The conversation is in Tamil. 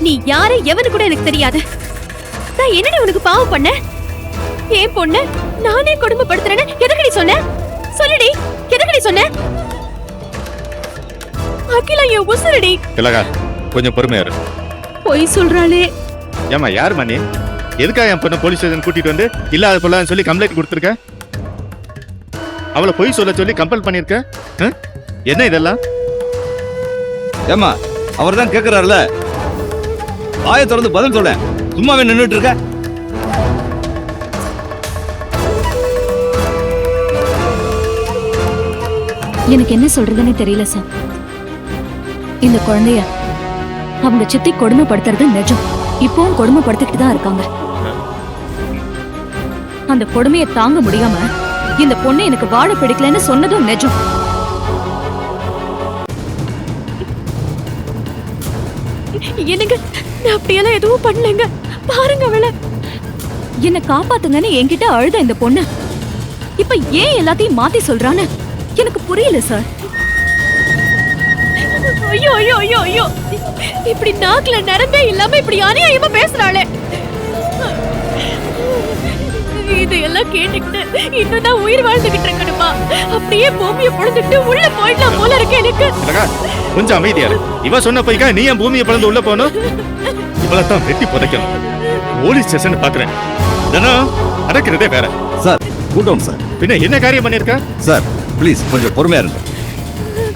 நீ யாரு எவனு கூட எனக்கு தெரியாது. நான் என்னடி உனக்கு பாவம் பண்ண? ஏன் பொண்ணு நானே கொடுமைப்படுத்துறேன்னு எதுக்கடி சொன்ன? சொல்லுடி, எதுக்கடி சொன்ன? அகிலா என் உசுரடி. திலகா கொஞ்சம் பொறுமையா இரு. பொய் சொல்றாளே. ஏமா யார் மணி? எதுக்காக என் பொண்ணு போலீஸ் ஸ்டேஷன் கூட்டிட்டு வந்து இல்லாத பொல்லான்னு சொல்லி கம்ப்ளைண்ட் கொடுத்துருக்க? அவளை பொய் சொல்ல சொல்லி கம்பல் பண்ணிருக்க? என்ன இதெல்லாம்? ஏமா அவர் தான் கேட்கிறாருல, வாயை திறந்து பதில் சொல்ல. சும்மாவே நின்றுட்டு இருக்க. எனக்கு என்ன சொல்றதுன்னு தெரியல சார். இந்த குழந்தைய அவங்க சித்தி கொடுமைப்படுத்துறது நிஜம். இப்பவும் கொடுமைப்படுத்திக்கிட்டு தான் இருக்காங்க. அந்த கொடுமையை தாங்க முடியாம இந்த பொண்ணு எனக்கு வாழ பிடிக்கலன்னு சொன்னதும் நிஜம். எனக்கு நான் அப்படியெல்லாம் எதுவும் பண்ணலங்க. பாருங்க அவளை. என்ன காப்பாத்துங்கன்னு என்கிட்ட அழுத இந்த பொண்ணு இப்ப ஏன் எல்லாத்தையும் மாத்தி சொல்றான்னு எனக்கு புரியல சார். ஐயோ ஐயோ ஐயோ ஐயோ, இப்படி நாக்குல நரம்பே இல்லாம இப்படி அநியாயமா பேசுறாளே. இதையெல்லாம் கேட்டுக்கிட்டு இன்னும் உயிர் வாழ்ந்துகிட்டு இருக்கணுமா? அப்படியே பூமியை பொழுதுட்டு உள்ள போயிடலாம் போல இருக்கு எனக்கு. கொஞ்சம் அமைதியா இரு. இவ சொன்ன பைக்கா நீ என் பூமியை பிளந்து உள்ள போகணும்? இவளத்தான் வெட்டி புதைக்கணும். போலீஸ் ஸ்டேஷன் பாக்குறேன். நடக்கிறதே வேற. சார் கூட்டணும் சார். பின்ன என்ன காரியம் பண்ணிருக்க? சார் ப்ளீஸ் கொஞ்சம் பொறுமையா இருங்க.